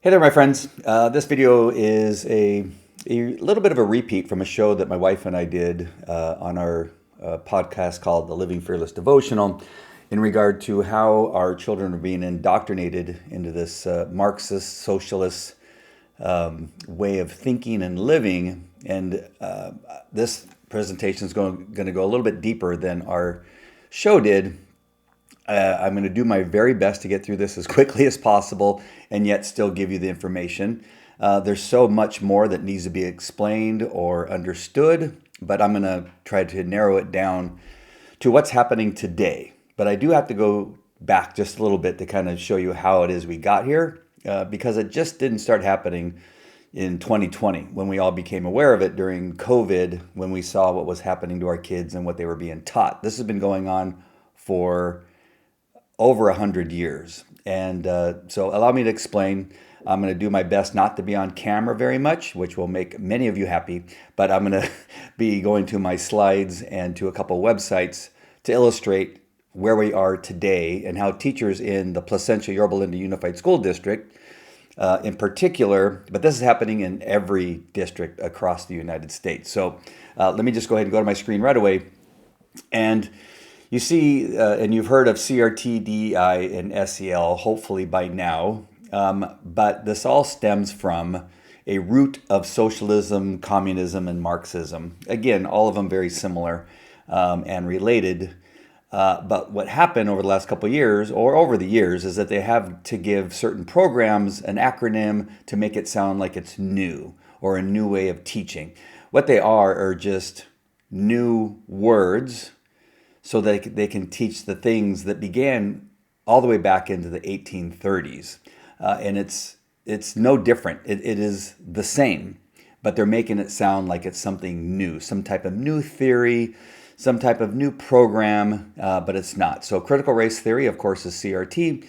Hey there, my friends. This video is a little bit of a repeat from a show that my wife and I did on our podcast called The Living Fearless Devotional in regard to how our children are being indoctrinated into this Marxist, socialist way of thinking and living. And this presentation is going to go a little bit deeper than our show did. I'm going to do my very best to get through this as quickly as possible and yet still give you the information. There's so much more that needs to be explained or understood, but I'm going to try to narrow it down to what's happening today. But I do have to go back just a little bit to kind of show you how it is we got here, because it just didn't start happening in 2020 when we all became aware of it during COVID, when we saw what was happening to our kids and what they were being taught. This has been going on for over 100 years. And so allow me to explain. I'm going to do my best not to be on camera very much, which will make many of you happy, but I'm going to be going to my slides and to a couple websites to illustrate where we are today and how teachers in the Placentia, Yorba Unified School District in particular, but this is happening in every district across the United States. So let me just go ahead and go to my screen right away. And you see, and you've heard of CRT, DEI, and SEL, hopefully by now, but this all stems from a root of socialism, communism, and Marxism. Again, all of them very similar and related. But what happened over the last couple of years, or over the years, is that they have to give certain programs an acronym to make it sound like it's new or a new way of teaching. What they are just new words so that they can teach the things that began all the way back into the 1830s. And it's no different. It is the same, but they're making it sound like it's something new, some type of new theory, some type of new program, but it's not. So critical race theory, of course, is CRT.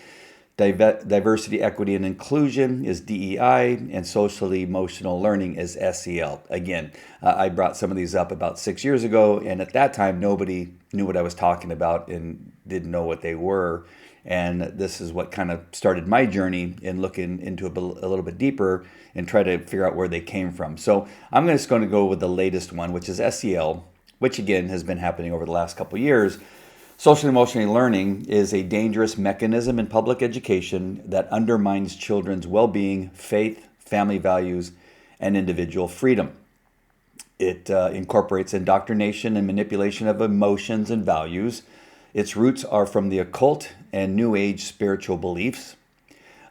Diversity, equity, and inclusion is DEI, and socially emotional learning is SEL. Again, I brought some of these up about 6 years ago, and at that time, nobody knew what I was talking about and didn't know what they were. And this is what kind of started my journey in looking into a little bit deeper and try to figure out where they came from. So I'm just going to go with the latest one, which is SEL, which again has been happening over the last couple of years. Social emotional learning is a dangerous mechanism in public education that undermines children's well-being, faith, family values, and individual freedom. It incorporates indoctrination and manipulation of emotions and values. Its roots are from the occult and New Age spiritual beliefs.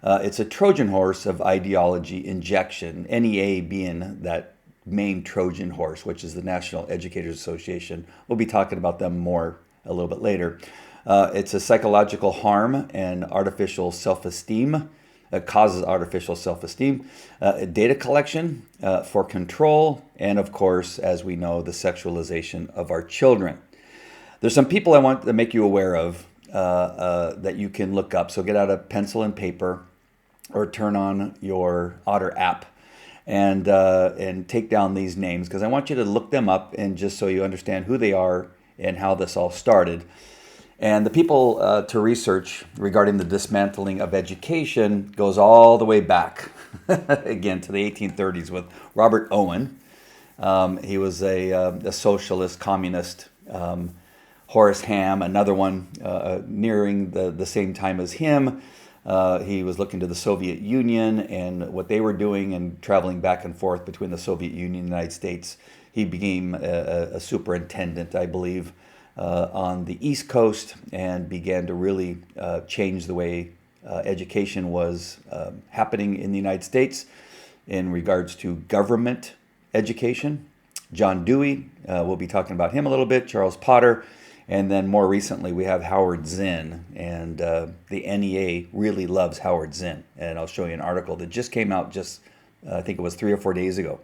It's a Trojan horse of ideology injection, NEA being that main Trojan horse, which is the National Educators Association. We'll be talking about them more a little bit later. It's a psychological harm and artificial self-esteem. It causes artificial self-esteem, data collection for control, and of course, as we know, the sexualization of our children. There's some people I want to make you aware of that you can look up. So get out a pencil and paper or turn on your Otter app and take down these names, because I want you to look them up and just so you understand who they are and how this all started. And the people to research regarding the dismantling of education goes all the way back, again, to the 1830s with Robert Owen. He was a socialist, communist. Horace Ham, another one nearing the same time as him. He was looking to the Soviet Union and what they were doing and traveling back and forth between the Soviet Union and the United States. He became a superintendent, I believe, on the East Coast and began to really change the way education was happening in the United States in regards to government education. John Dewey, we'll be talking about him a little bit, Charles Potter, and then more recently we have Howard Zinn, and the NEA really loves Howard Zinn, and I'll show you an article that just came out I think it was 3 or 4 days ago.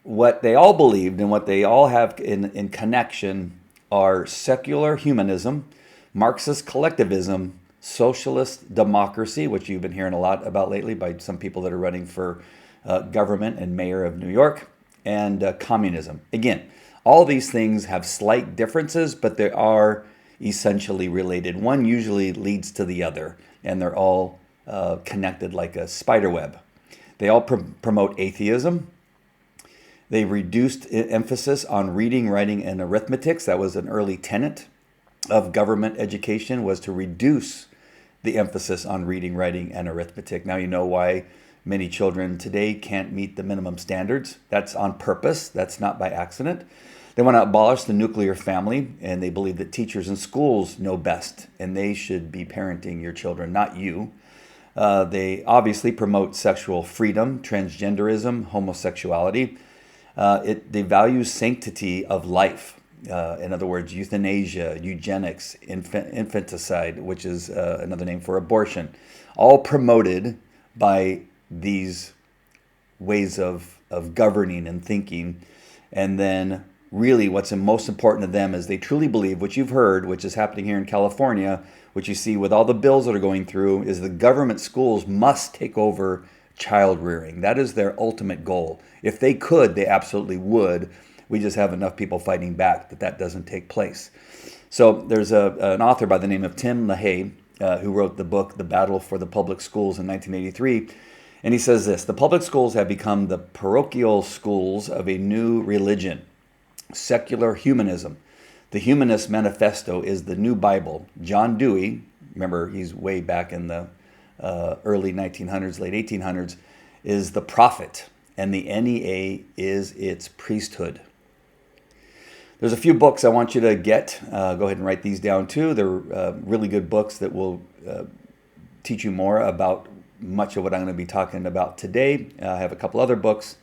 What they all believed and what they all have in connection are secular humanism, Marxist collectivism, socialist democracy, which you've been hearing a lot about lately by some people that are running for government and mayor of New York, and communism. Again, all these things have slight differences, but they are essentially related. One usually leads to the other, and they're all connected like a spider web. They all promote atheism. They reduced emphasis on reading, writing, and arithmetics. That was an early tenet of government education, was to reduce the emphasis on reading, writing, and arithmetic. Now you know why many children today can't meet the minimum standards. That's on purpose. That's not by accident. They want to abolish the nuclear family, and they believe that teachers and schools know best, and they should be parenting your children, not you. They obviously promote sexual freedom, transgenderism, homosexuality. They value sanctity of life. In other words, euthanasia, eugenics, infanticide, which is another name for abortion, all promoted by these ways of governing and thinking. And then really what's most important to them is they truly believe, which you've heard, which is happening here in California, which you see with all the bills that are going through, is the government schools must take over child rearing. That is their ultimate goal. If they could, they absolutely would. We just have enough people fighting back that doesn't take place. So there's an author by the name of Tim LaHaye who wrote the book, The Battle for the Public Schools in 1983. And he says this: the public schools have become the parochial schools of a new religion, secular humanism. The Humanist Manifesto is the new Bible. John Dewey, remember he's way back in the early 1900s, late 1800s, is the prophet, and the NEA is its priesthood. There's a few books I want you to get. Go ahead and write these down too. They're really good books that will teach you more about much of what I'm going to be talking about today. I have a couple other books,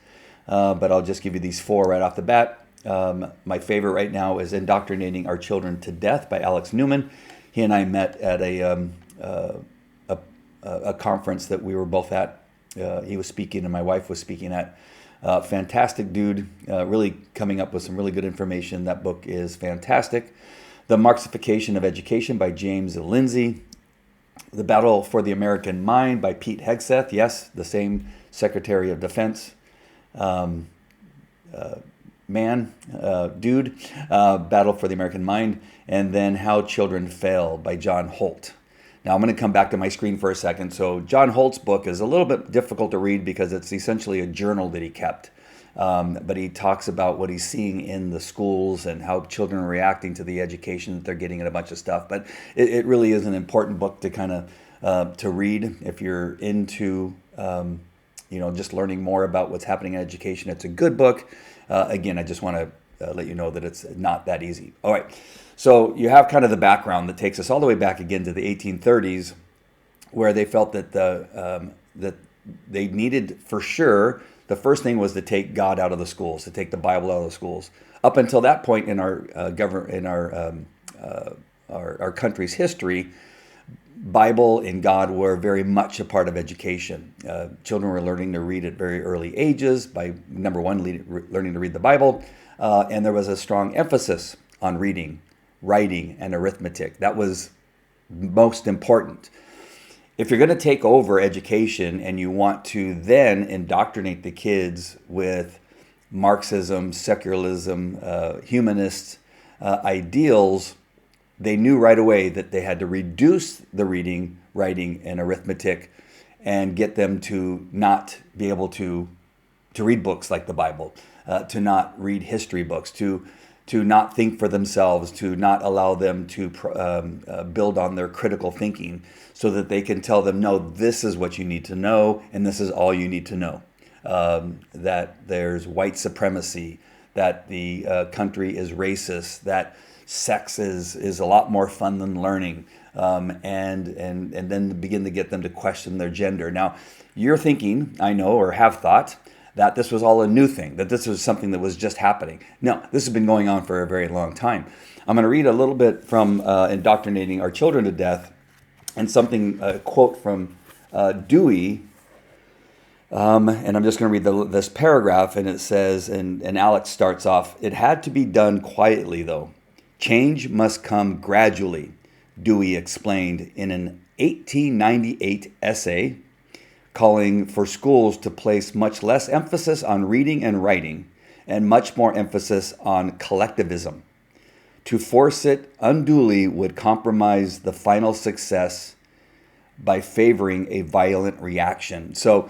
but I'll just give you these four right off the bat. My favorite right now is Indoctrinating Our Children to Death by Alex Newman. He and I met at a conference that we were both at. He was speaking and my wife was speaking at. Fantastic dude, really coming up with some really good information. That book is fantastic. The Marxification of Education by James Lindsay. The Battle for the American Mind by Pete Hegseth. Yes, the same Secretary of Defense. Battle for the American Mind. And then How Children Fail by John Holt. Now I'm going to come back to my screen for a second. So John Holt's book is a little bit difficult to read because it's essentially a journal that he kept. But he talks about what he's seeing in the schools and how children are reacting to the education that they're getting and a bunch of stuff. But it really is an important book to kind of to read if you're into just learning more about what's happening in education. It's a good book. Again, I just want to let you know that it's not that easy. All right. So you have kind of the background that takes us all the way back again to the 1830s, where they felt that that they needed, for sure, the first thing was to take God out of the schools, to take the Bible out of the schools. Up until that point in our our country's history, Bible and God were very much a part of education. Children were learning to read at very early ages by, number one, learning to read the Bible, and there was a strong emphasis on reading, writing, and arithmetic. That was most important. If you're going to take over education and you want to then indoctrinate the kids with Marxism, secularism, humanist ideals, they knew right away that they had to reduce the reading, writing, and arithmetic and get them to not be able to read books like the Bible, to not read history books, to not think for themselves, to not allow them to build on their critical thinking so that they can tell them, no, this is what you need to know and this is all you need to know. That there's white supremacy, that the country is racist, that sex is a lot more fun than learning, and then begin to get them to question their gender. Now, you're thinking, I know, or have thought, that this was all a new thing, that this was something that was just happening. No, this has been going on for a very long time. I'm going to read a little bit from Indoctrinating Our Children to Death, and a quote from Dewey, and I'm just going to read this paragraph, and it says, and Alex starts off, "It had to be done quietly, though. Change must come gradually," Dewey explained in an 1898 essay calling for schools to place much less emphasis on reading and writing and much more emphasis on collectivism. To force it unduly would compromise the final success by favoring a violent reaction. So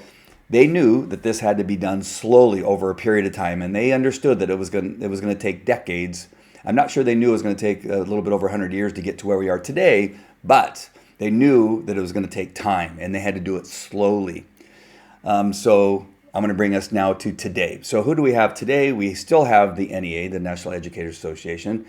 they knew that this had to be done slowly over a period of time, and they understood that it was going to take decades. I'm not sure they knew it was going to take a little bit over 100 years to get to where we are today, but they knew that it was going to take time, and they had to do it slowly. So I'm going to bring us now to today. So who do we have today? We still have the NEA, the National Educators Association,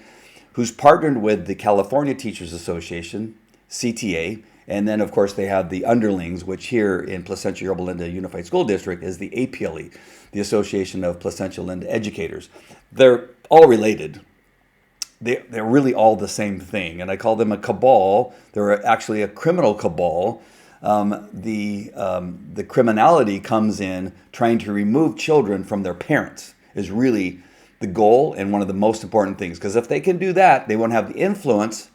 who's partnered with the California Teachers Association, CTA, and then, of course, they have the underlings, which here in Placentia, Yorba Linda Unified School District is the APLE, the Association of Placentia Linda Educators. They're all related. They're really all the same thing, and I call them a cabal. They're actually a criminal cabal. The criminality comes in trying to remove children from their parents is really the goal and one of the most important things. Because if they can do that, they won't have the influence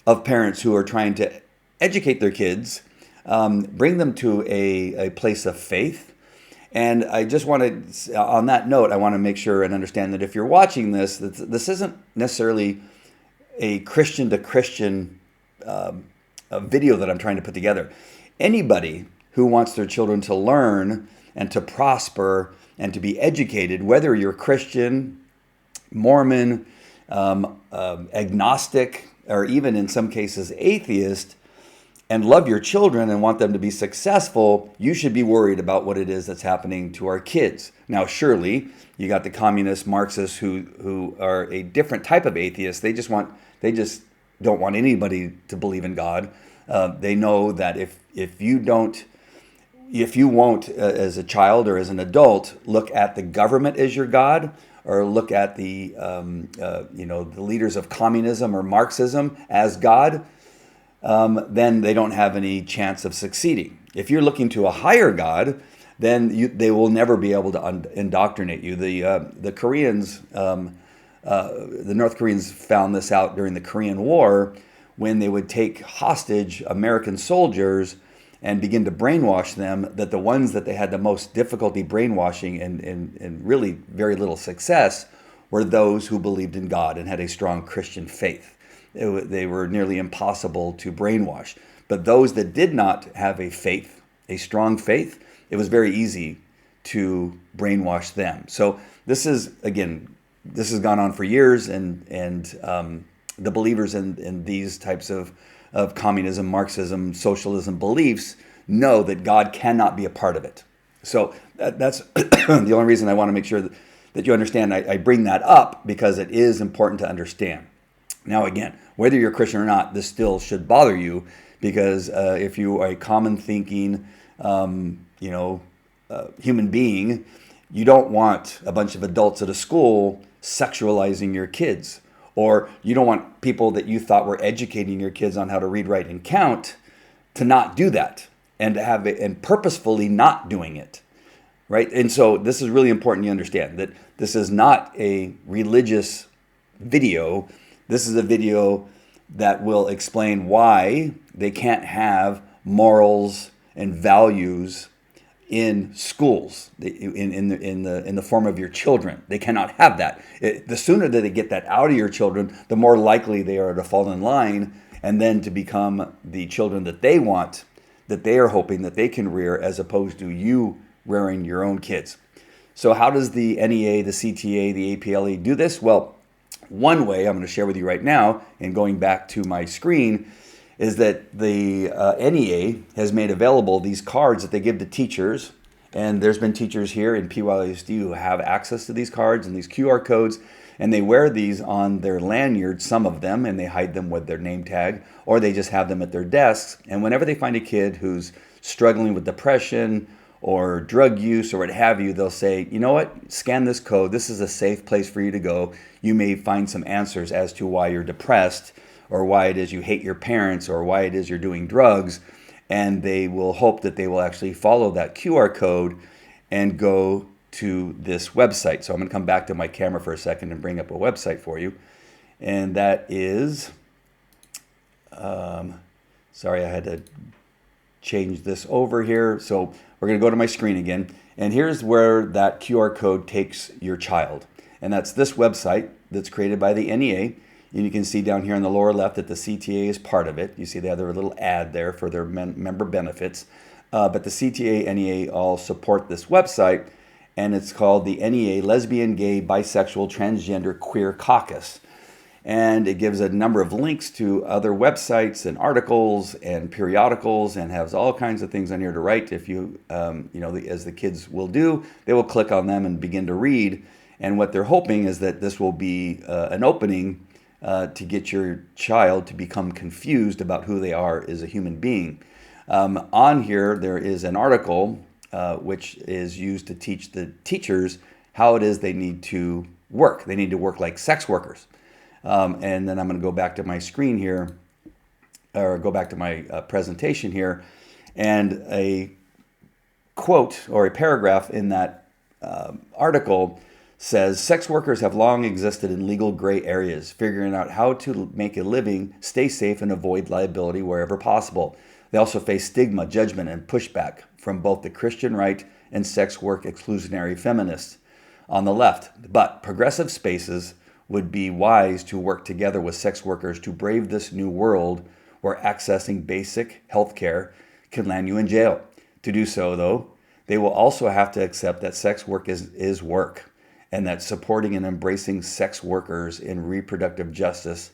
of parents who are trying to educate their kids, bring them to a place of faith. And I just want to, on that note, I want to make sure and understand that if you're watching this, this isn't necessarily a Christian to Christian video that I'm trying to put together. Anybody who wants their children to learn and to prosper and to be educated, whether you're Christian, Mormon, agnostic, or even in some cases atheist, and love your children and want them to be successful, you should be worried about what it is that's happening to our kids. Now, surely, you got the communists, Marxists who are a different type of atheist. They just don't want anybody to believe in God. They know that if you won't, as a child or as an adult, look at the government as your God, or look at the the leaders of communism or Marxism as God, then they don't have any chance of succeeding. If you're looking to a higher God, then they will never be able to indoctrinate you. The Koreans, the North Koreans found this out during the Korean War, when they would take hostage American soldiers and begin to brainwash them, that the ones that they had the most difficulty brainwashing and really very little success were those who believed in God and had a strong Christian faith. They were nearly impossible to brainwash. But those that did not have a faith, a strong faith, it was very easy to brainwash them. So this has gone on for years, and the believers in these types of communism, Marxism, socialism beliefs know that God cannot be a part of it. So that's the only reason I want to make sure that you understand. I bring that up because it is important to understand. Now, again, whether you're Christian or not, this still should bother you, because if you are a common thinking, human being, you don't want a bunch of adults at a school sexualizing your kids, or you don't want people that you thought were educating your kids on how to read, write, and count to not do that, and to have it and purposefully not doing it, right? And so this is really important you understand that this is not a religious video. This is a video that will explain why they can't have morals and values in schools, in the form of your children. They cannot have that. The sooner that they get that out of your children, the more likely they are to fall in line and then to become the children that they want, that they are hoping that they can rear, as opposed to you rearing your own kids. So how does the NEA, the CTA, the APLE do this? Well, one way I'm going to share with you right now, and going back to my screen, is that the NEA has made available these cards that they give to teachers. And there's been teachers here in PYLUSD who have access to these cards and these QR codes, and they wear these on their lanyard, some of them, and they hide them with their name tag, or they just have them at their desks. And whenever they find a kid who's struggling with depression or drug use or what have you, they'll say, you know what, scan this code. This is a safe place for you to go. You may find some answers as to why you're depressed, or why it is you hate your parents, or why it is you're doing drugs. And they will hope that they will actually follow that QR code and go to this website. So I'm going to come back to my camera for a second and bring up a website for you. And that is, sorry, I had to change this over here. So we're going to go to my screen again. And here's where that QR code takes your child. And that's this website that's created by the NEA. And you can see down here on the lower left that the CTA is part of it. You see they have their little ad there for their member benefits. But the CTA, NEA all support this website, and it's called the NEA Lesbian, Gay, Bisexual, Transgender, Queer Caucus. And it gives a number of links to other websites and articles and periodicals, and has all kinds of things on here to write. If you, as the kids will do, they will click on them and begin to read. And what they're hoping is that this will be an opening to get your child to become confused about who they are as a human being. On here, there is an article which is used to teach the teachers how it is they need to work. They need to work like sex workers. And then I'm going to go back to my screen here, or go back to my presentation here, and a quote or a paragraph in that article says, sex workers have long existed in legal gray areas, figuring out how to make a living, stay safe, and avoid liability wherever possible. They also face stigma, judgment, and pushback from both the Christian right and sex work exclusionary feminists on the left. But progressive spaces would be wise to work together with sex workers to brave this new world where accessing basic health care can land you in jail. To do so, though, they will also have to accept that sex work is work, and that supporting and embracing sex workers in reproductive justice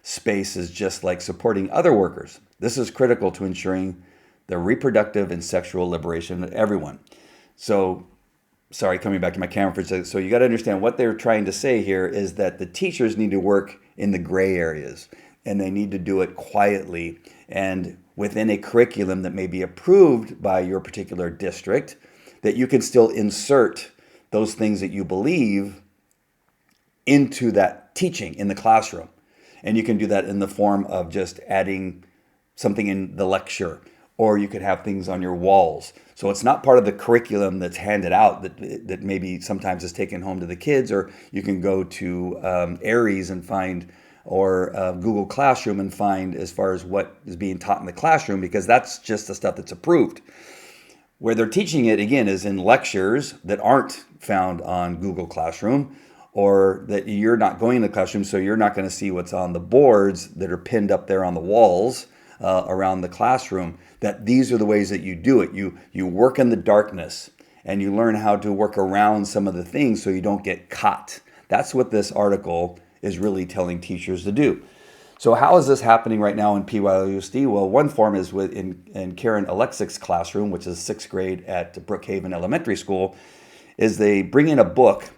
space is just like supporting other workers. This is critical to ensuring the reproductive and sexual liberation of everyone. So, sorry, coming back to my camera for a second. So you got to understand what they're trying to say here is that the teachers need to work in the gray areas, and they need to do it quietly and within a curriculum that may be approved by your particular district, that you can still insert those things that you believe into that teaching in the classroom. And you can do that in the form of just adding something in the lecture, or you could have things on your walls. So it's not part of the curriculum that's handed out that maybe sometimes is taken home to the kids, or you can go to Aries and find, or Google Classroom and find as far as what is being taught in the classroom, because that's just the stuff that's approved. Where they're teaching it, again, is in lectures that aren't found on Google Classroom, or that you're not going to the classroom, so you're not going to see what's on the boards that are pinned up there on the walls around the classroom. That these are the ways that you do it. You work in the darkness, and you learn how to work around some of the things so you don't get caught. That's what this article is really telling teachers to do. So how is this happening right now in PYLUSD? Well, one form is in Karen Alexik's classroom, which is 6th grade at Brookhaven Elementary School, is they bring in a book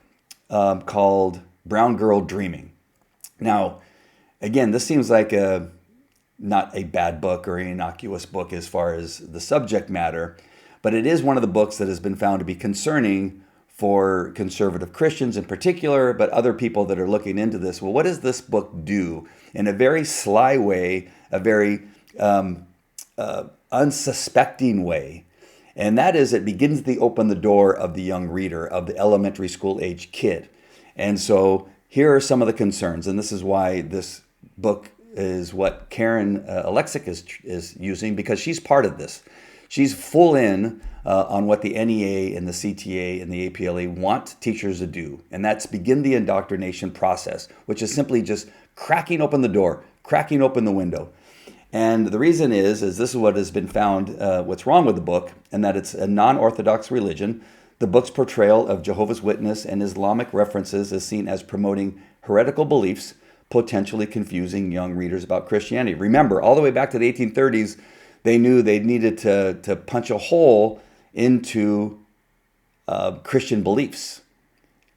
called Brown Girl Dreaming. Now, again, this seems like not a bad book or an innocuous book as far as the subject matter, but it is one of the books that has been found to be concerning for conservative Christians in particular, but other people that are looking into this. Well, what does this book do? In a very sly way, a very unsuspecting way, and that is it begins to open the door of the young reader, of the elementary school age kid. And so here are some of the concerns, and this is why this book is what Karen Alexik is using, because she's part of this. She's full in on what the NEA and the CTA and the APLA want teachers to do, and that's begin the indoctrination process, which is simply just cracking open the door, cracking open the window. And the reason is this is what has been found, what's wrong with the book, and that it's a non-Orthodox religion. The book's portrayal of Jehovah's Witness and Islamic references is seen as promoting heretical beliefs, potentially confusing young readers about Christianity. Remember, all the way back to the 1830s, they knew they needed to punch a hole into Christian beliefs,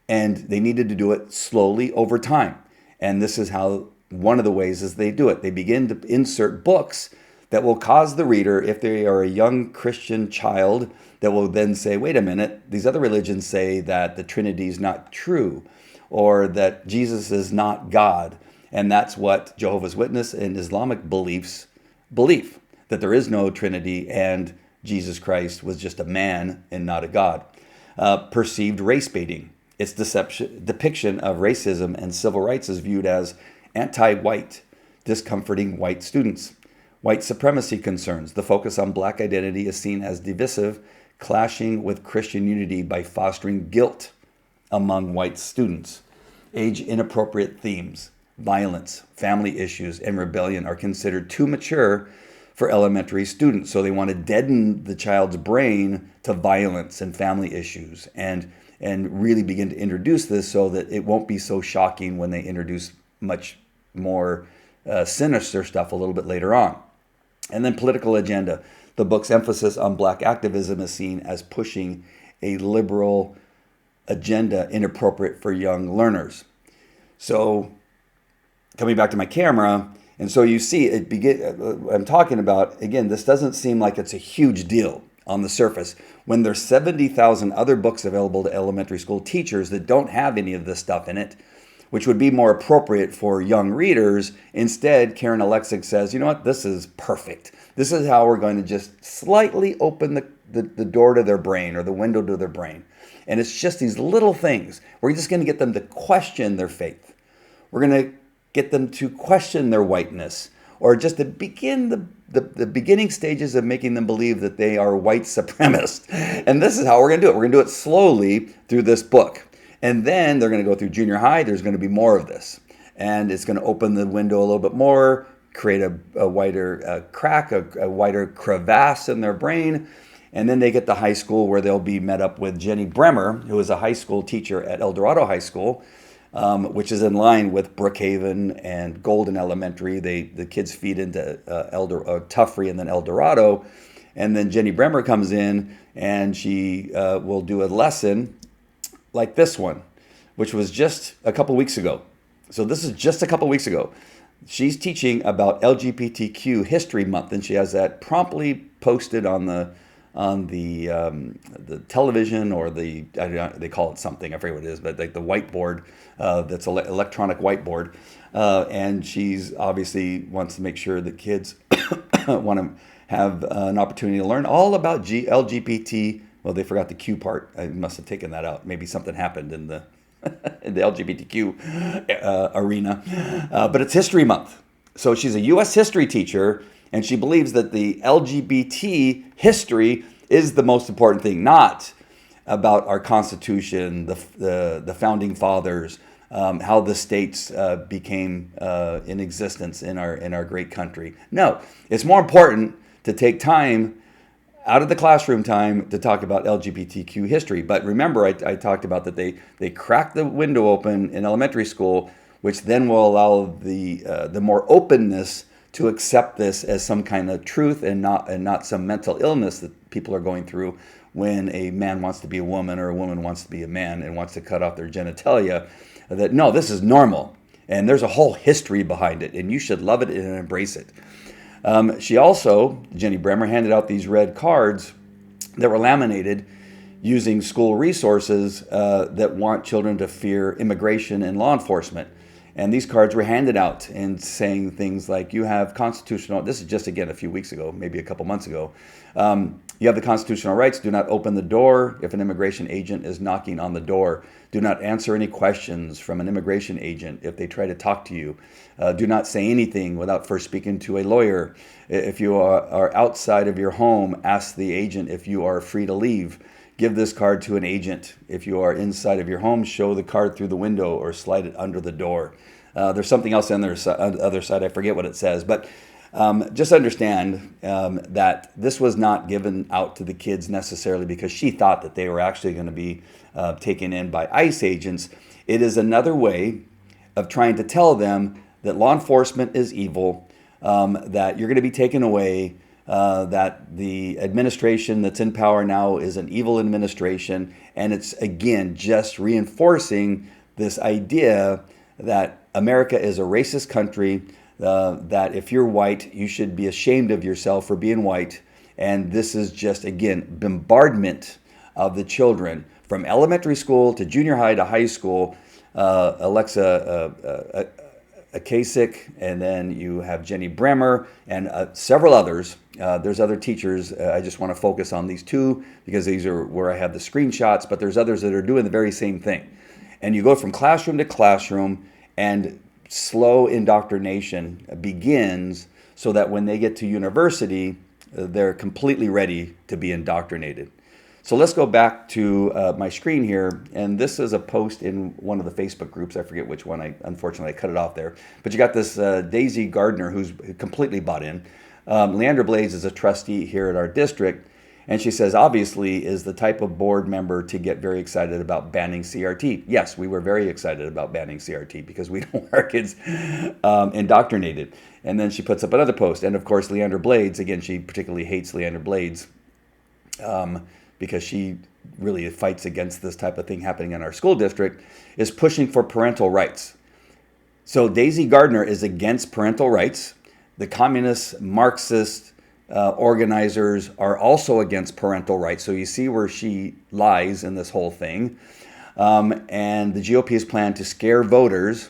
and they needed to do it slowly over time. And this is how one of the ways is they do it. They begin to insert books that will cause the reader, if they are a young Christian child, that will then say, wait a minute, these other religions say that the Trinity is not true, or that Jesus is not God. And that's what Jehovah's Witness and Islamic beliefs believe, that there is no Trinity and Jesus Christ was just a man and not a God. Perceived race baiting. Its depiction of racism and civil rights is viewed as anti-white, discomforting white students. White supremacy concerns. The focus on black identity is seen as divisive, clashing with Christian unity by fostering guilt among white students. Age-inappropriate themes. violence, family issues, and rebellion are considered too mature for elementary students. So they want to deaden the child's brain to violence and family issues and really begin to introduce this so that it won't be so shocking when they introduce much more sinister stuff a little bit later on. And then political agenda. The book's emphasis on black activism is seen as pushing a liberal agenda inappropriate for young learners. So coming back to my camera, and so you see I'm talking about, again, this doesn't seem like it's a huge deal on the surface when there's 70,000 other books available to elementary school teachers that don't have any of this stuff in it, which would be more appropriate for young readers. Instead, Karen Alexic says, you know what, this is perfect. This is how we're going to just slightly open the door to their brain or the window to their brain. And it's just these little things. We're just going to get them to question their faith. We're going to get them to question their whiteness, or just to begin the beginning stages of making them believe that they are white supremacists. And this is how we're going to do it. We're going to do it slowly through this book. And then they're going to go through junior high. There's going to be more of this. And it's going to open the window a little bit more, create a wider crack, a wider crevasse in their brain. And then they get to high school where they'll be met up with Jenny Bremer, who is a high school teacher at El Dorado High School, which is in line with Brookhaven and Golden Elementary. The kids feed into Tuffrey and then El Dorado. And then Jenny Bremer comes in and she will do a lesson like this one, which was just a couple weeks ago. So this is just a couple weeks ago. She's teaching about LGBTQ History Month, and she has that promptly posted on the television, or they call it something, I forget what it is, but like the whiteboard, that's electronic whiteboard, and she's obviously wants to make sure that kids want to have an opportunity to learn all about LGBT. Well, they forgot the Q part. I must have taken that out. Maybe something happened in the in the LGBTQ arena. But it's History Month. So she's a U.S. history teacher, and she believes that the LGBT history is the most important thing, not about our Constitution, the Founding Fathers, how the states became in existence in our great country. No, it's more important to take time out of the classroom time to talk about LGBTQ history. But remember, I talked about that they crack the window open in elementary school, which then will allow the more openness to accept this as some kind of truth and not some mental illness that people are going through when a man wants to be a woman or a woman wants to be a man and wants to cut off their genitalia. That no, this is normal, and there's a whole history behind it, and you should love it and embrace it. She also, Jenny Bremer, handed out these red cards that were laminated using school resources that want children to fear immigration and law enforcement. And these cards were handed out and saying things like, you have constitutional, this is just again a few weeks ago, maybe a couple months ago, you have the constitutional rights. Do not open the door if an immigration agent is knocking on the door. Do not answer any questions from an immigration agent if they try to talk to you. Do not say anything without first speaking to a lawyer. If you are outside of your home, ask the agent if you are free to leave. Give this card to an agent. If you are inside of your home, show the card through the window or slide it under the door. There's something else on the other side. I forget what it says. But just understand that this was not given out to the kids necessarily because she thought that they were actually going to be taken in by ICE agents. It is another way of trying to tell them that law enforcement is evil, that you're going to be taken away, that the administration that's in power now is an evil administration. And it's, again, just reinforcing this idea that America is a racist country, that if you're white, you should be ashamed of yourself for being white. And this is just, again, bombardment of the children from elementary school to junior high to high school. Alexa Kasich, and then you have Jenny Bremer and several others. There's other teachers. I just want to focus on these two because these are where I have the screenshots, but there's others that are doing the very same thing. And you go from classroom to classroom, and slow indoctrination begins so that when they get to university, they're completely ready to be indoctrinated. So let's go back to my screen here, and this is a post in one of the Facebook groups. I forget which one. Unfortunately, I cut it off there. But you got this Daisy Gardner who's completely bought in. Leandra Blades is a trustee here at our district, and she says, obviously, is the type of board member to get very excited about banning CRT. Yes, we were very excited about banning CRT because we don't want our kids indoctrinated. And then she puts up another post. And of course, Leandra Blades, again, she particularly hates Leandra Blades because she really fights against this type of thing happening in our school district, is pushing for parental rights. So Daisy Gardner is against parental rights. The communist, Marxist organizers are also against parental rights. So you see where she lies in this whole thing. And the GOP's plan to scare voters,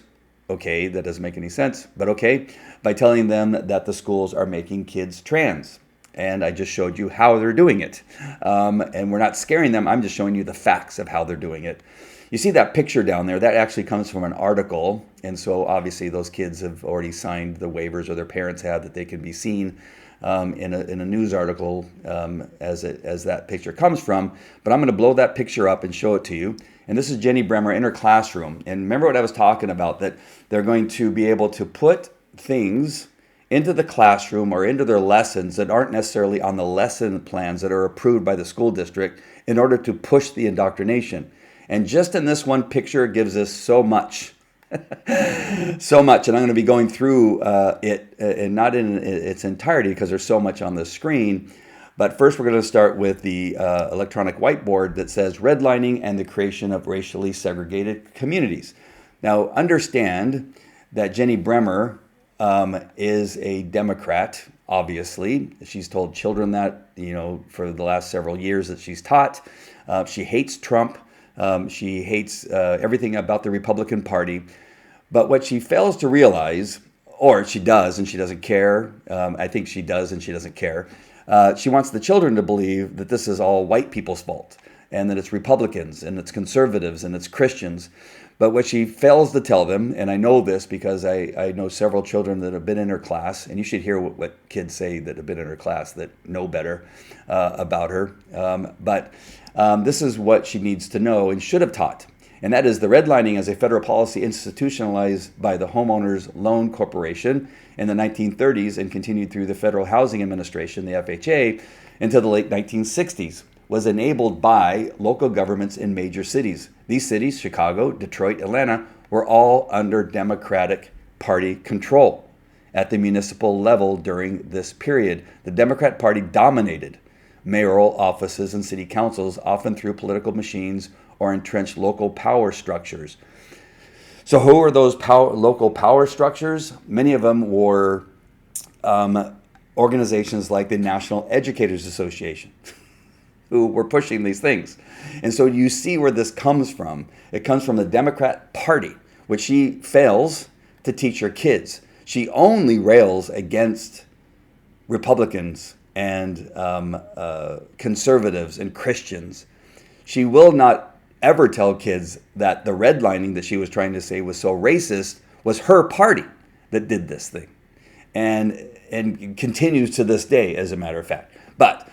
okay, that doesn't make any sense, but okay, by telling them that the schools are making kids trans. And I just showed you how they're doing it. And we're not scaring them. I'm just showing you the facts of how they're doing it. You see that picture down there? That actually comes from an article. And so obviously those kids have already signed the waivers, or their parents have, that they can be seen in a news article as that picture comes from. But I'm going to blow that picture up and show it to you. And this is Jenny Bremer in her classroom. And remember what I was talking about, that they're going to be able to put things into the classroom or into their lessons that aren't necessarily on the lesson plans that are approved by the school district in order to push the indoctrination. And just in this one picture, it gives us so much. So much. And I'm going to be going through it, and not in its entirety because there's so much on the screen. But first, we're going to start with the electronic whiteboard that says redlining and the creation of racially segregated communities. Now, understand that Jenny Bremer is a Democrat, obviously. She's told children that, for the last several years that she's taught. She hates Trump. She hates everything about the Republican Party. But what she fails to realize, or she does and she doesn't care, I think she does and she doesn't care, she wants the children to believe that this is all white people's fault and that it's Republicans and it's conservatives and it's Christians. But what she fails to tell them, and I know this because I know several children that have been in her class, and you should hear what kids say that have been in her class that know better about her. But this is what she needs to know and should have taught. And that is the redlining as a federal policy institutionalized by the Homeowners Loan Corporation in the 1930s and continued through the Federal Housing Administration, the FHA, until the late 1960s. Was enabled by local governments in major cities. These cities, Chicago, Detroit, Atlanta, were all under Democratic Party control at the municipal level during this period. The Democrat Party dominated mayoral offices and city councils, often through political machines or entrenched local power structures. So who are those local power structures? Many of them were organizations like the National Educators Association, who were pushing these things. And so you see where this comes from. It comes from the Democrat Party, which she fails to teach her kids. She only rails against Republicans and conservatives and Christians. She will not ever tell kids that the redlining that she was trying to say was so racist was her party that did this thing. And continues to this day, as a matter of fact. But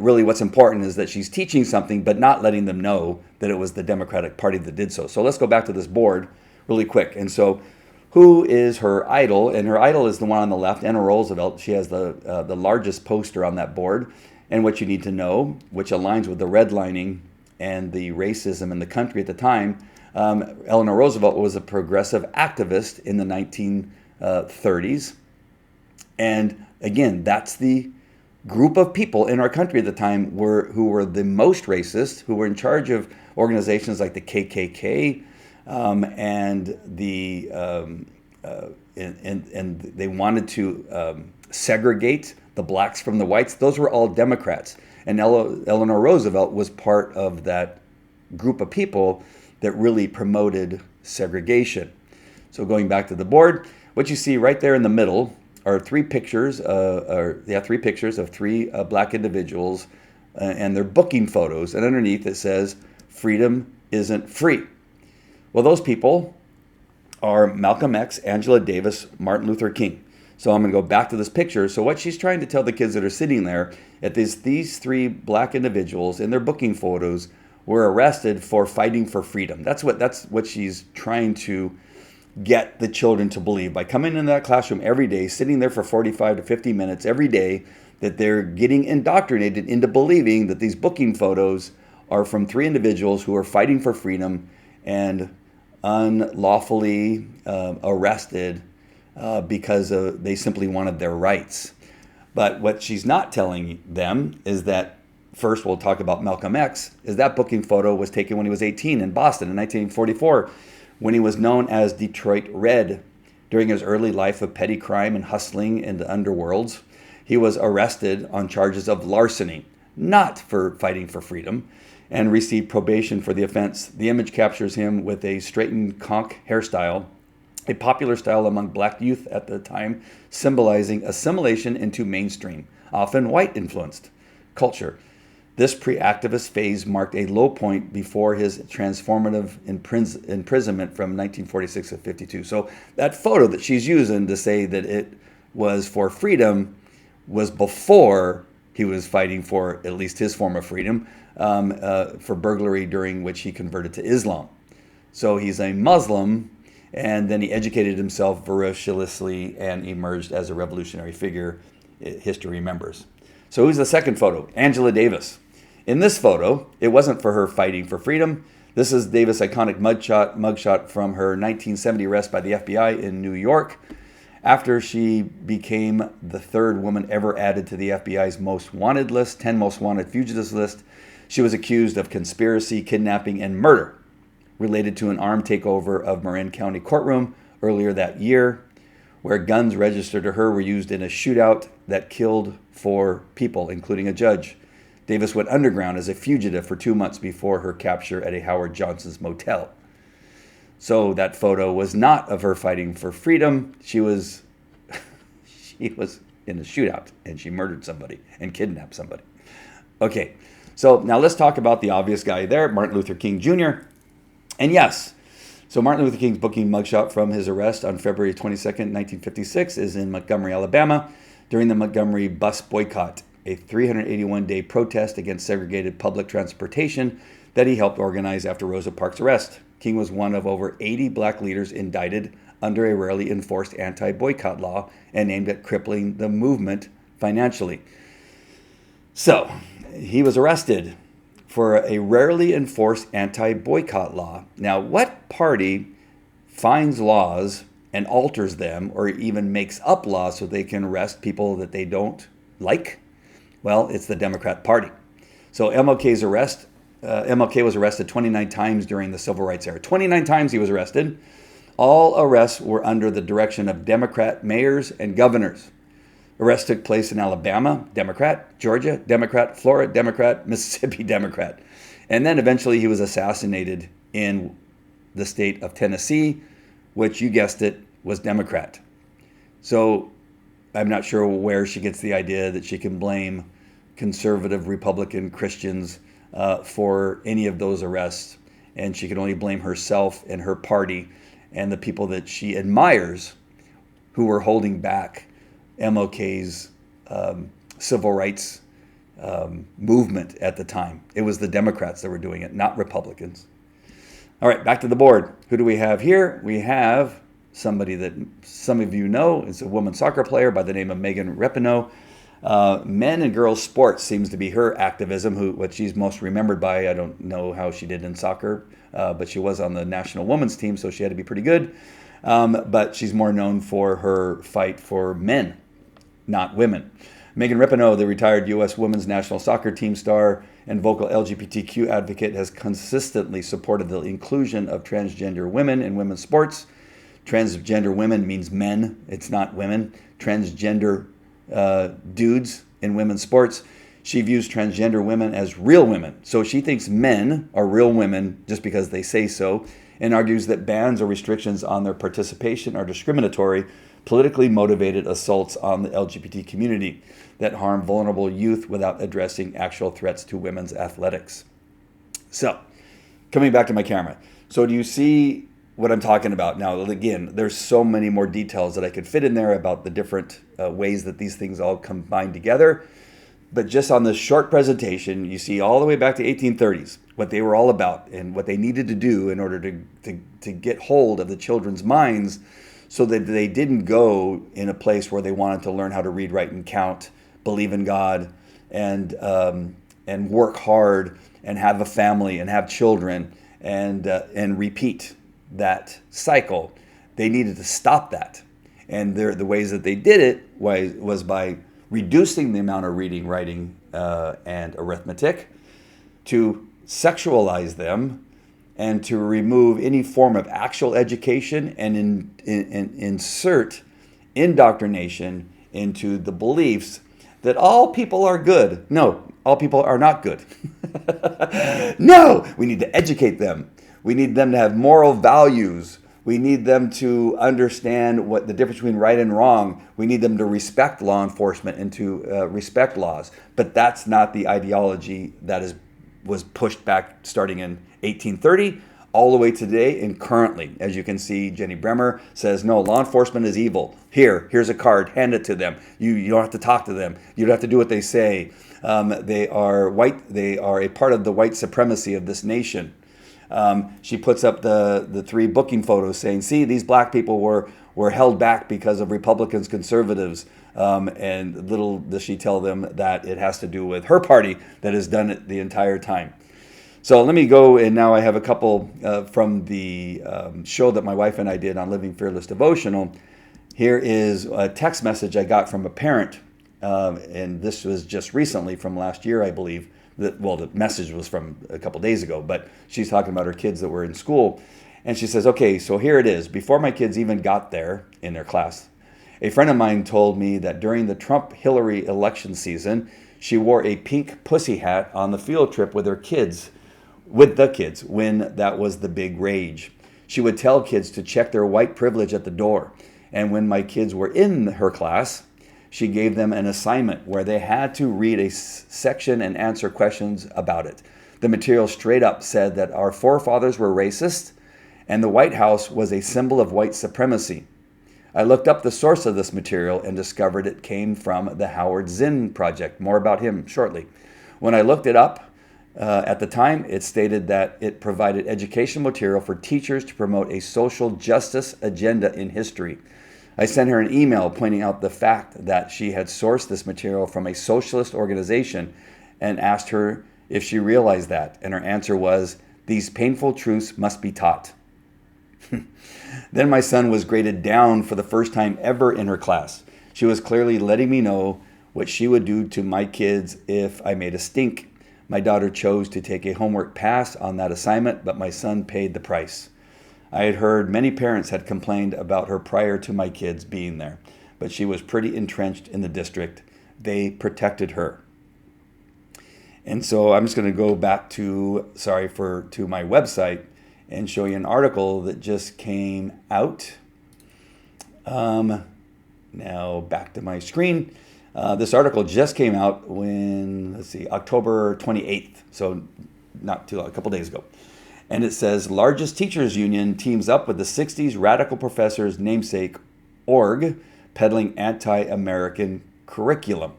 really what's important is that she's teaching something, but not letting them know that it was the Democratic Party that did so. So let's go back to this board really quick. And so who is her idol? And her idol is the one on the left, Eleanor Roosevelt. She has the largest poster on that board. And what you need to know, which aligns with the redlining and the racism in the country at the time, Eleanor Roosevelt was a progressive activist in the 1930s. And again, that's the group of people in our country at the time who were the most racist, who were in charge of organizations like the KKK, and they wanted to segregate the blacks from the whites. Those were all Democrats, and Eleanor Roosevelt was part of that group of people that really promoted segregation. So going back to the board, what you see right there in the middle are three pictures of three black individuals, and they're booking photos. And underneath it says, "Freedom isn't free." Well, those people are Malcolm X, Angela Davis, Martin Luther King. So I'm going to go back to this picture. So what she's trying to tell the kids that are sitting there, that these three black individuals in their booking photos were arrested for fighting for freedom. That's what she's trying to get the children to believe by coming in that classroom every day, sitting there for 45 to 50 minutes every day, that they're getting indoctrinated into believing that these booking photos are from three individuals who are fighting for freedom and unlawfully arrested because they simply wanted their rights. But what she's not telling them is that, first we'll talk about Malcolm X, is that booking photo was taken when he was 18 in Boston in 1944, when he was known as Detroit Red. During his early life of petty crime and hustling in the underworlds, he was arrested on charges of larceny, not for fighting for freedom, and received probation for the offense. The image captures him with a straightened conch hairstyle, a popular style among black youth at the time, symbolizing assimilation into mainstream, often white-influenced culture. This pre-activist phase marked a low point before his transformative imprisonment from 1946 to 52. So that photo that she's using to say that it was for freedom was before he was fighting for at least his form of freedom, for burglary, during which he converted to Islam. So he's a Muslim, and then he educated himself voraciously and emerged as a revolutionary figure, history remembers. So who's the second photo? Angela Davis. In this photo, it wasn't for her fighting for freedom. This is Davis' iconic mugshot from her 1970 arrest by the FBI in New York. After she became the third woman ever added to the FBI's most wanted list, 10 most wanted fugitives list, she was accused of conspiracy, kidnapping, and murder related to an armed takeover of Marin County courtroom earlier that year, where guns registered to her were used in a shootout that killed 4 people, including a judge. Davis went underground as a fugitive for 2 months before her capture at a Howard Johnson's motel. So that photo was not of her fighting for freedom. She was in a shootout, and she murdered somebody and kidnapped somebody. Okay, so now let's talk about the obvious guy there, Martin Luther King Jr. And yes, so Martin Luther King's booking mugshot from his arrest on February 22nd, 1956 is in Montgomery, Alabama, during the Montgomery bus boycott, a 381-day protest against segregated public transportation that he helped organize after Rosa Parks' arrest. King was one of over 80 black leaders indicted under a rarely enforced anti-boycott law and aimed at crippling the movement financially. So, he was arrested for a rarely enforced anti-boycott law. Now, what party finds laws and alters them, or even makes up laws so they can arrest people that they don't like? Well, it's the Democrat Party. So MLK was arrested 29 times during the Civil Rights era. 29 times he was arrested. All arrests were under the direction of Democrat mayors and governors. Arrests took place in Alabama, Democrat; Georgia, Democrat; Florida, Democrat; Mississippi, Democrat. And then eventually he was assassinated in the state of Tennessee, which, you guessed it, was Democrat. So I'm not sure where she gets the idea that she can blame conservative Republican Christians for any of those arrests. And she can only blame herself and her party and the people that she admires who were holding back MLK's civil rights movement at the time. It was the Democrats that were doing it, not Republicans. All right, back to the board. Who do we have here? We have somebody that some of you know. It's a woman soccer player by the name of Megan Rapinoe. Men and girls sports seems to be her activism, what she's most remembered by. I don't know how she did in soccer, but she was on the national women's team, so she had to be pretty good. But she's more known for her fight for men, not women. Megan Rapinoe, the retired U.S. women's national soccer team star and vocal LGBTQ advocate, has consistently supported the inclusion of transgender women in women's sports. Transgender women means men, it's not women. Transgender dudes in women's sports. She views transgender women as real women. So she thinks men are real women just because they say so, and argues that bans or restrictions on their participation are discriminatory, politically motivated assaults on the LGBT community that harm vulnerable youth without addressing actual threats to women's athletics. So, coming back to my camera. So do you see what I'm talking about. Now, again, there's so many more details that I could fit in there about the different ways that these things all combine together. But just on this short presentation, you see all the way back to 1830s, what they were all about and what they needed to do in order to get hold of the children's minds so that they didn't go in a place where they wanted to learn how to read, write, and count, believe in God, and work hard and have a family and have children and repeat that cycle. They needed to stop that. And the ways that they did it was by reducing the amount of reading, writing, and arithmetic, to sexualize them, and to remove any form of actual education and insert indoctrination into the beliefs that all people are good. No, all people are not good. No, we need to educate them. We need them to have moral values. We need them to understand what the difference between right and wrong. We need them to respect law enforcement and to respect laws. But that's not the ideology that was pushed back starting in 1830 all the way today and currently. As you can see, Jenny Bremer says, no, law enforcement is evil. Here's a card, hand it to them. You don't have to talk to them. You don't have to do what they say. They are white. They are a part of the white supremacy of this nation. She puts up the three booking photos saying, see, these black people were held back because of Republicans, conservatives, and little does she tell them that it has to do with her party that has done it the entire time. So let me go, and now I have a couple from the show that my wife and I did on Living Fearless Devotional. Here is a text message I got from a parent, and this was just recently from last year, I believe. The message was from a couple days ago, but she's talking about her kids that were in school. And she says, okay, so here it is. Before my kids even got there in their class, a friend of mine told me that during the Trump-Hillary election season, she wore a pink pussy hat on the field trip with the kids when that was the big rage. She would tell kids to check their white privilege at the door. And when my kids were in her class, she gave them an assignment where they had to read a section and answer questions about it. The material straight up said that our forefathers were racist and the White House was a symbol of white supremacy. I looked up the source of this material and discovered it came from the Howard Zinn Project. More about him shortly. When I looked it up, at the time, it stated that it provided educational material for teachers to promote a social justice agenda in history. I sent her an email pointing out the fact that she had sourced this material from a socialist organization and asked her if she realized that. And her answer was, these painful truths must be taught. Then my son was graded down for the first time ever in her class. She was clearly letting me know what she would do to my kids if I made a stink. My daughter chose to take a homework pass on that assignment, but my son paid the price. I had heard many parents had complained about her prior to my kids being there, but she was pretty entrenched in the district. They protected her. And so I'm just going to go back to my website and show you an article that just came out. Now back to my screen. This article just came out October 28th, so not too long, a couple days ago. And it says, largest teachers union teams up with the 60s radical professors namesake org, peddling anti-American curriculum.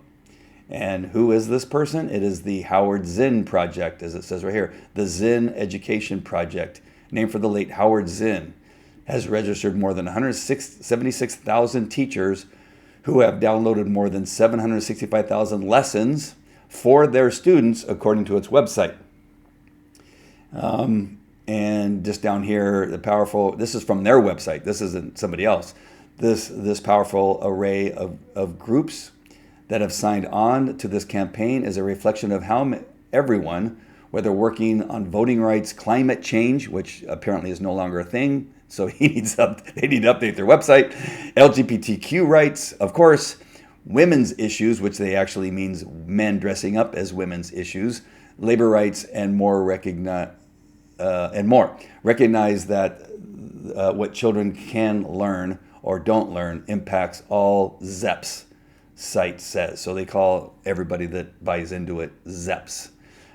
And who is this person? It is the Howard Zinn Project, as it says right here. The Zinn Education Project, named for the late Howard Zinn, has registered more than 176,000 teachers who have downloaded more than 765,000 lessons for their students, according to its website. And just down here, this is from their website. This isn't somebody else. This powerful array of groups that have signed on to this campaign is a reflection of how everyone, whether working on voting rights, climate change, which apparently is no longer a thing, so they need to update their website, LGBTQ rights, of course, women's issues, which they actually means men dressing up as women's issues, labor rights, and more. Recognize that what children can learn or don't learn impacts all ZEPs, site says. So they call everybody that buys into it ZEPs.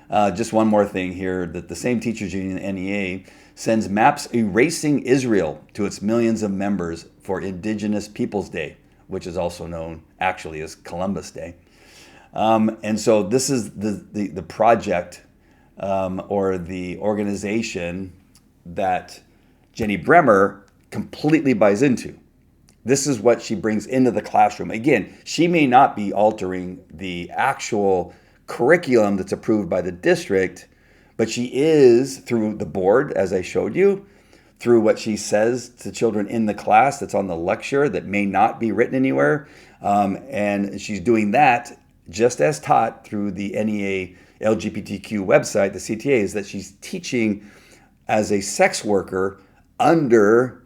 Just one more thing here, that the same teachers union, NEA, sends maps erasing Israel to its millions of members for Indigenous Peoples Day, which is also known actually as Columbus Day. And so this is the project or the organization that Jenny Bremer completely buys into. This is what she brings into the classroom. Again, she may not be altering the actual curriculum that's approved by the district, but she is, through the board, as I showed you, through what she says to children in the class that's on the lecture that may not be written anywhere. And she's doing that just as taught through the NEA LGBTQ website, the CTA, is that she's teaching as a sex worker under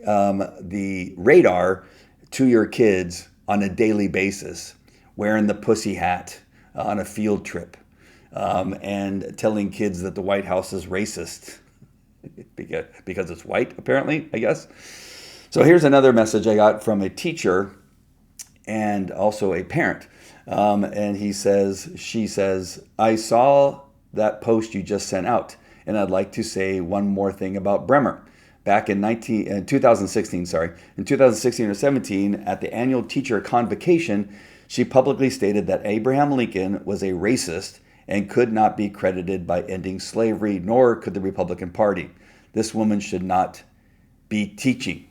the radar to your kids on a daily basis, wearing the pussy hat on a field trip, and telling kids that the White House is racist because it's white, apparently, I guess. So here's another message I got from a teacher and also a parent. And she says, I saw that post you just sent out, and I'd like to say one more thing about Bremer. Back in 2016 or 17, at the annual teacher convocation, she publicly stated that Abraham Lincoln was a racist and could not be credited by ending slavery, nor could the Republican Party. This woman should not be teaching.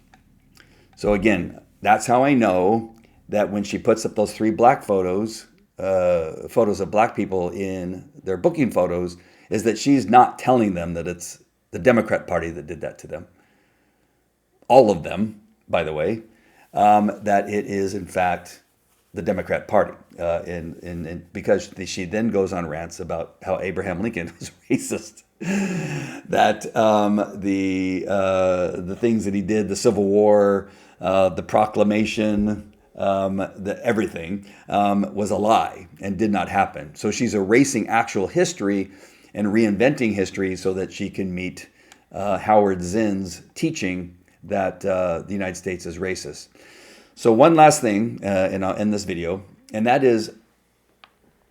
So again, that's how I know that when she puts up those 3 black photos of black people in their booking photos, is that she's not telling them that it's the Democrat Party that did that to them. All of them, by the way, that it is in fact the Democrat Party, and because she then goes on rants about how Abraham Lincoln was racist, that the things that he did, the Civil War, the proclamation, everything was a lie and did not happen. So she's erasing actual history and reinventing history so that she can meet Howard Zinn's teaching that the United States is racist. So one last thing, and I'll end this video, and that is,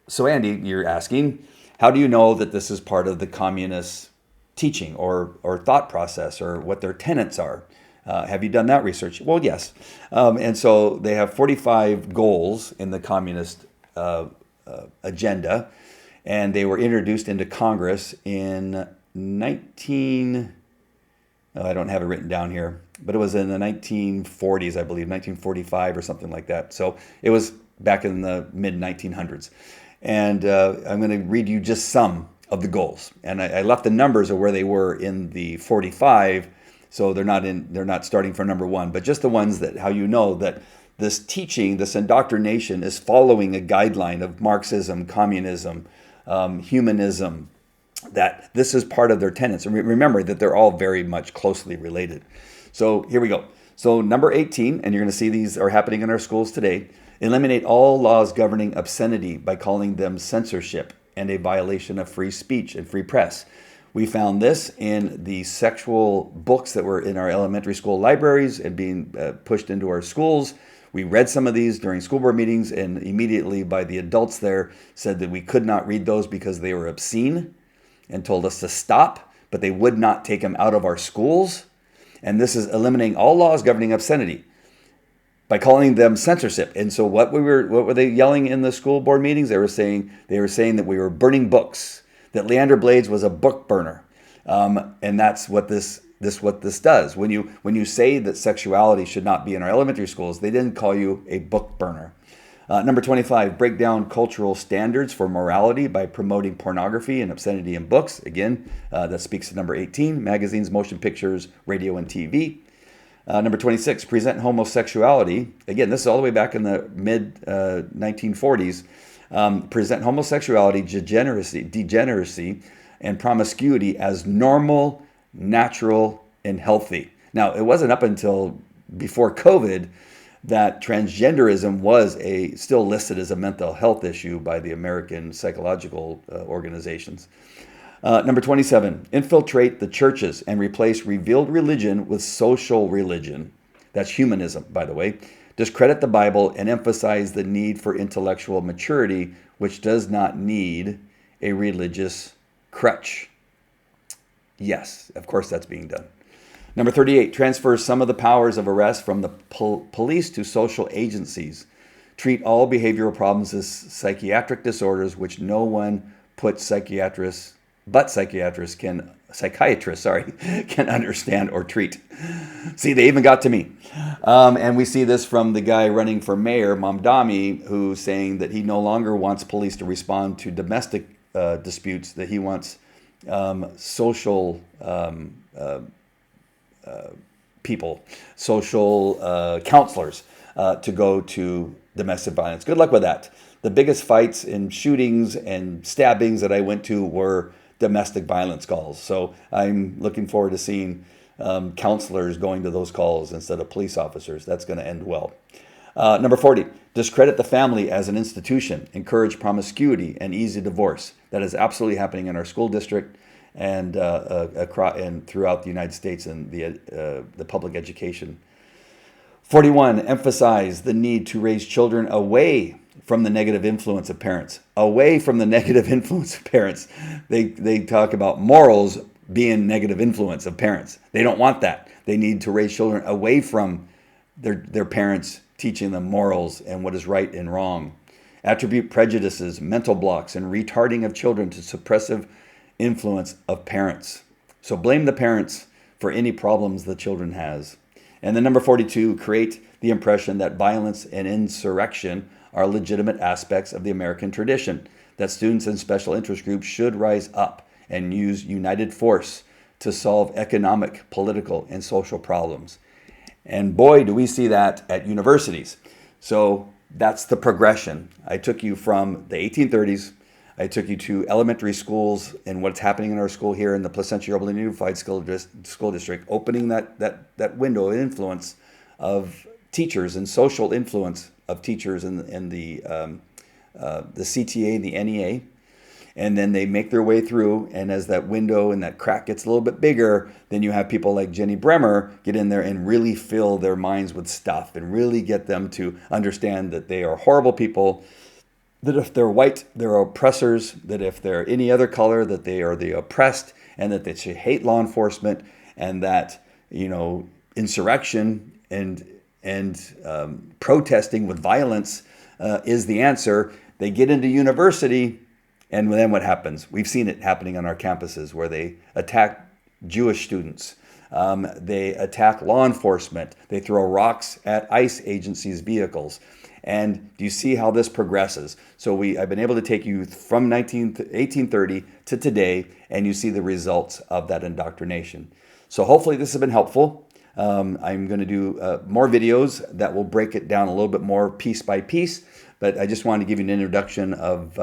so Andy, you're asking, how do you know that this is part of the communist teaching or thought process or what their tenets are? Have you done that research? Well, yes. And so they have 45 goals in the communist agenda, and they were introduced into Congress in I don't have it written down here, but it was in the 1940s, I believe, 1945 or something like that. So it was back in the mid-1900s. And I'm going to read you just some of the goals. And I left the numbers of where they were in the 45, so they're not starting from number 1, but just the ones that how you know that this teaching, this indoctrination is following a guideline of Marxism, communism, humanism, that this is part of their tenets. And remember that they're all very much closely related. So here we go. So number 18, and you're going to see these are happening in our schools today, eliminate all laws governing obscenity by calling them censorship and a violation of free speech and free press. We found this in the sexual books that were in our elementary school libraries and being pushed into our schools. We read some of these during school board meetings, and immediately by the adults there said that we could not read those because they were obscene, and told us to stop, but they would not take them out of our schools. And this is eliminating all laws governing obscenity by calling them censorship. And so what were they yelling in the school board meetings? They were saying that we were burning books, that Leander Blades was a book burner. And that's what this does. When you say that sexuality should not be in our elementary schools, they didn't call you a book burner. Number 25, break down cultural standards for morality by promoting pornography and obscenity in books. Again, that speaks to number 18, magazines, motion pictures, radio, and TV. Number 26, present homosexuality. Again, this is all the way back in the mid-1940s. Present homosexuality, degeneracy, and promiscuity as normal, natural, and healthy. Now, it wasn't up until before COVID that transgenderism was still listed as a mental health issue by the American psychological organizations. Number 27, infiltrate the churches and replace revealed religion with social religion. That's humanism, by the way. Discredit the Bible and emphasize the need for intellectual maturity, which does not need a religious crutch. Yes, of course that's being done. Number 38, transfers some of the powers of arrest from the police to social agencies. Treat all behavioral problems as psychiatric disorders, which no one but psychiatrists can understand or treat. See, they even got to me. And we see this from the guy running for mayor, Mamdani, who's saying that he no longer wants police to respond to domestic disputes, that he wants social people, social counselors to go to domestic violence. Good luck with that. The biggest fights and shootings and stabbings that I went to were domestic violence calls. So I'm looking forward to seeing counselors going to those calls instead of police officers. That's going to end well. Number 40, discredit the family as an institution, encourage promiscuity and easy divorce. That is absolutely happening in our school district and throughout the United States and the public education. 41, emphasize the need to raise children away from the negative influence of parents. Away from the negative influence of parents. They talk about morals being negative influence of parents. They don't want that. They need to raise children away from their parents teaching them morals and what is right and wrong. Attribute prejudices, mental blocks, and retarding of children to suppressive influence of parents. So blame the parents for any problems the children has. And then number 42, create the impression that violence and insurrection are legitimate aspects of the American tradition, that students and special interest groups should rise up and use united force to solve economic, political, and social problems. And boy, do we see that at universities. So that's the progression. I took you from the 1830s. I took you to elementary schools and what's happening in our school here in the Placentia Yorba Unified School District, opening that window of influence of teachers and social influence of teachers in the CTA, the NEA. And then they make their way through, and as that window and that crack gets a little bit bigger, then you have people like Jenny Bremer get in there and really fill their minds with stuff and really get them to understand that they are horrible people, that if they're white, they're oppressors, that if they're any other color, that they are the oppressed, and that they should hate law enforcement, and that, insurrection and protesting with violence is the answer. They get into university, and then what happens? We've seen it happening on our campuses where they attack Jewish students. They attack law enforcement. They throw rocks at ICE agencies' vehicles. And do you see how this progresses? So I've been able to take you from 1830 to today, and you see the results of that indoctrination. So hopefully this has been helpful. I'm going to do more videos that will break it down a little bit more piece by piece. But I just wanted to give you an introduction of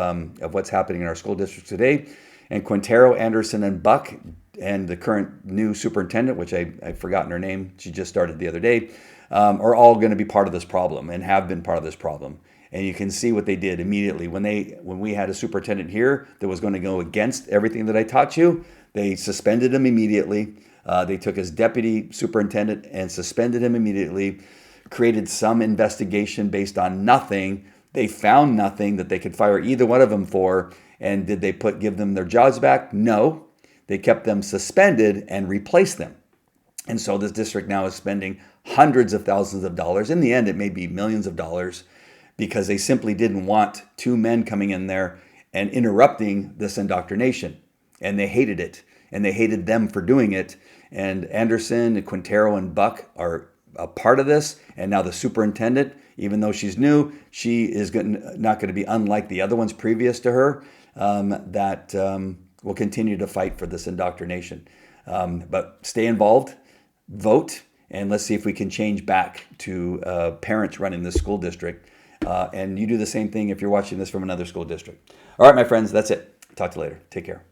what's happening in our school district today. And Quintero, Anderson, and Buck, and the current new superintendent, which I've forgotten her name, she just started the other day, are all going to be part of this problem and have been part of this problem. And you can see what they did immediately. When we had a superintendent here that was going to go against everything that I taught you, they suspended him immediately. They took his deputy superintendent and suspended him immediately, created some investigation based on nothing. They found nothing that they could fire either one of them for. And did they give them their jobs back? No. They kept them suspended and replaced them. And so this district now is spending hundreds of thousands of dollars. In the end, it may be millions of dollars because they simply didn't want two men coming in there and interrupting this indoctrination. And they hated it. And they hated them for doing it. And Anderson and Quintero and Buck are a part of this. And now the superintendent, even though she's new, she is not going to be unlike the other ones previous to her that will continue to fight for this indoctrination. But stay involved, vote, and let's see if we can change back to parents running this school district. And you do the same thing if you're watching this from another school district. All right, my friends, that's it. Talk to you later. Take care.